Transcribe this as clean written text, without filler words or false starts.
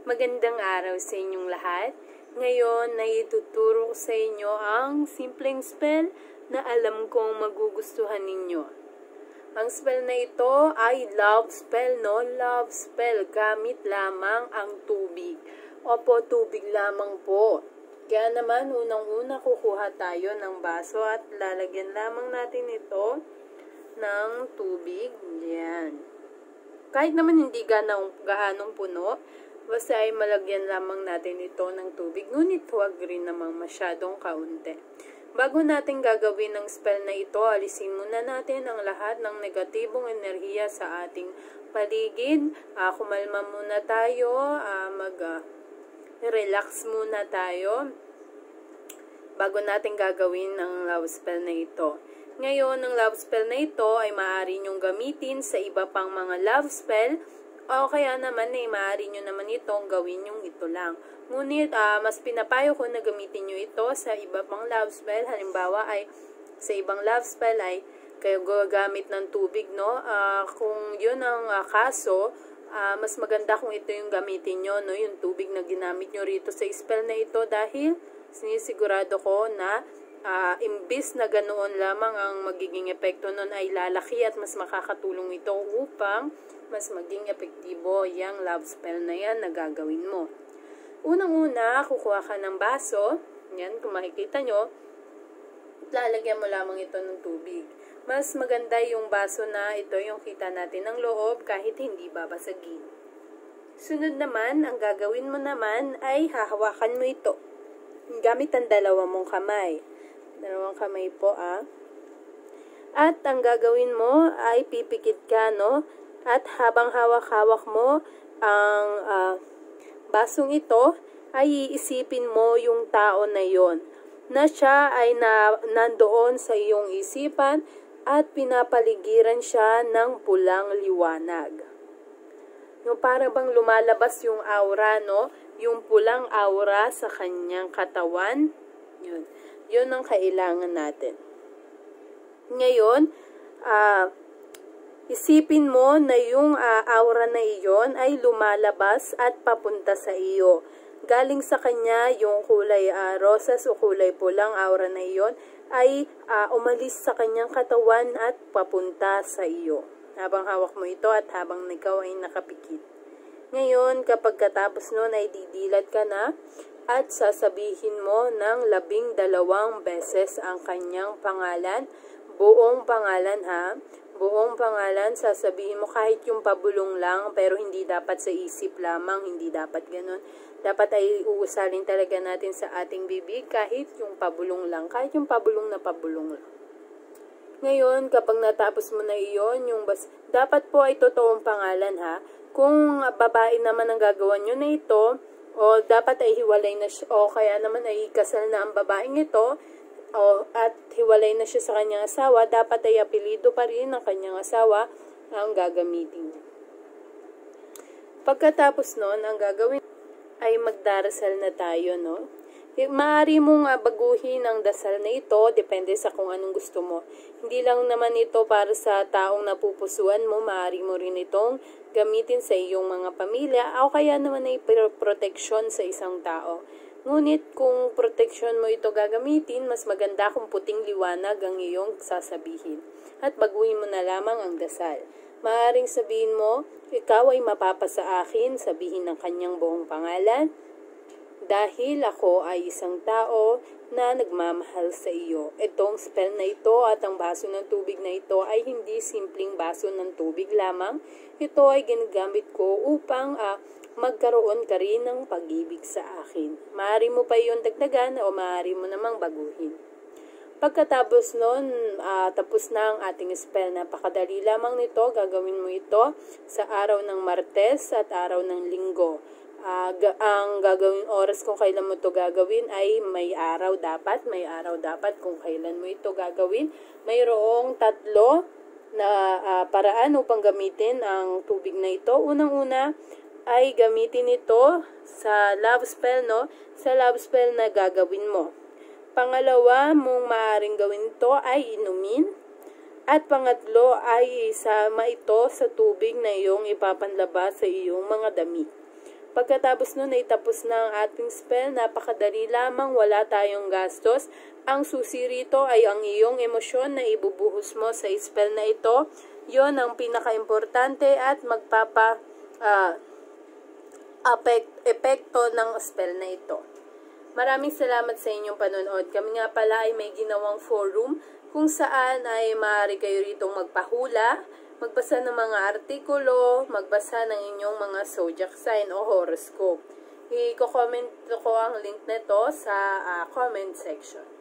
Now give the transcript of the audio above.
Magandang araw sa inyong lahat. Ngayon ay ituturo ko sa inyo ang simpleng spell na alam kong magugustuhan ninyo. Ang spell na ito ay love spell, no? Love spell. Gamit lamang ang tubig. Opo, tubig lamang po. Kaya naman, unang-una kukuha tayo ng baso at lalagyan lamang natin ito ng tubig. Yan. Kahit naman hindi gaanong puno, basta ay malagyan lamang natin ito ng tubig, ngunit huwag rin namang masyadong kaunti. Bago natin gagawin ang spell na ito, alisin muna natin ang lahat ng negatibong enerhiya sa ating paligid. Kumalma muna tayo, relax muna tayo, bago natin gagawin ang love spell na ito. Ngayon, ang love spell na ito ay maaari nyong gamitin sa iba pang mga love spell, o kaya naman maaari nyo naman itong gawin yung ito lang. Ngunit, mas pinapayo ko na gamitin nyo ito sa iba pang love spell. Halimbawa ay, sa ibang love spell ay kayo gagamit ng tubig, no? Kung yun ang kaso, mas maganda kung ito yung gamitin nyo, no? Yung tubig na ginamit nyo rito sa spell na ito, dahil sinisigurado ko na imbis na ganoon lamang ang magiging epekto nun ay lalaki at mas makakatulong ito upang mas maging epektibo yung love spell na yan na gagawin mo. Unang-una, kukuha ka ng baso. Yan, kung makikita nyo, lalagyan mo lamang ito ng tubig. Mas maganda yung baso na ito yung kita natin ng loob kahit hindi babasagin. Sunod naman, ang gagawin mo naman ay hahawakan mo ito gamit ang dalawang mong kamay. Dalawang kamay po, At ang gagawin mo ay pipikit ka, no? At habang hawak-hawak mo ang basong ito, ay iisipin mo yung tao na yon, na siya ay nandoon sa iyong isipan at pinapaligiran siya ng pulang liwanag. Yung para bang lumalabas yung aura, no? Yung pulang aura sa kanyang katawan. Yun ang kailangan natin. Ngayon, isipin mo na yung aura na iyon ay lumalabas at papunta sa iyo. Galing sa kanya yung kulay rosas o kulay pulang aura na iyon ay umalis sa kanyang katawan at papunta sa iyo. Habang hawak mo ito at habang ikaw ay nakapikit. Ngayon, kapag katapos nun ay didilat ka na at sasabihin mo ng 12 beses ang kanyang pangalan. Buong pangalan, buong pangalan, sasabihin mo kahit yung pabulong lang, pero hindi dapat sa isip lamang, hindi dapat ganun. Dapat ay uusalin talaga natin sa ating bibig kahit yung pabulong lang, kahit yung pabulong na pabulong lang. Ngayon, kapag natapos mo na iyon, dapat po ay totoong pangalan, Kung babae naman ang gagawa nyo na ito, o dapat ay hiwalay na siya, o kaya naman ay kasal na ang babaeng ito, at hiwalay na siya sa kanyang asawa, dapat ay apelido pa rin ng kanyang asawa ang gagamitin. Pagkatapos nun, ang gagawin ay magdarasal na tayo, no? Maaari mong baguhin ang dasal na ito, depende sa kung anong gusto mo. Hindi lang naman ito para sa taong napupusuan mo, maaari mo rin itong gamitin sa iyong mga pamilya, o kaya naman ay proteksyon sa isang tao. Ngunit kung proteksyon mo ito gagamitin, mas maganda kung puting liwanag ang iyong sasabihin. At baguhin mo na lamang ang dasal. Maaaring sabihin mo, ikaw ay mapapa sa akin, sabihin ng kanyang buong pangalan, dahil ako ay isang tao na nagmamahal sa iyo. Itong spell na ito at ang baso ng tubig na ito ay hindi simpleng baso ng tubig lamang. Ito ay ginagamit ko upang magkaroon ka rin ng pag-ibig sa akin. Maaari mo pa iyon dagdagan o maaari mo namang baguhin. Pagkatapos nun, tapos na ang ating spell. Napakadali lamang nito. Gagawin mo ito sa araw ng Martes at araw ng Linggo. Ang gagawin oras kung kailan mo ito gagawin ay may araw dapat kung kailan mo ito gagawin. Mayroong 3 na paraan upang gamitin ang tubig na ito. Unang-una ay gamitin ito sa love spell, no? Sa love spell na gagawin mo. Pangalawa mong maaaring gawin ito ay inumin. At pangatlo ay isama ito sa tubig na iyong ipapanlabas sa iyong mga damit. Pagkatapos nun ay tapos na ang ating spell. Napakadali lamang, wala tayong gastos. Ang susi rito ay ang iyong emosyon na ibubuhos mo sa spell na ito. Yon ang pinaka-importante at epekto ng spell na ito. Maraming salamat sa inyong panonood. Kami nga pala ay may ginawang forum kung saan ay maaari kayo ritong magpahula, magbasa ng mga artikulo, magbasa ng inyong mga zodiac sign o horoscope. I-comment ko ang link nito sa comment section.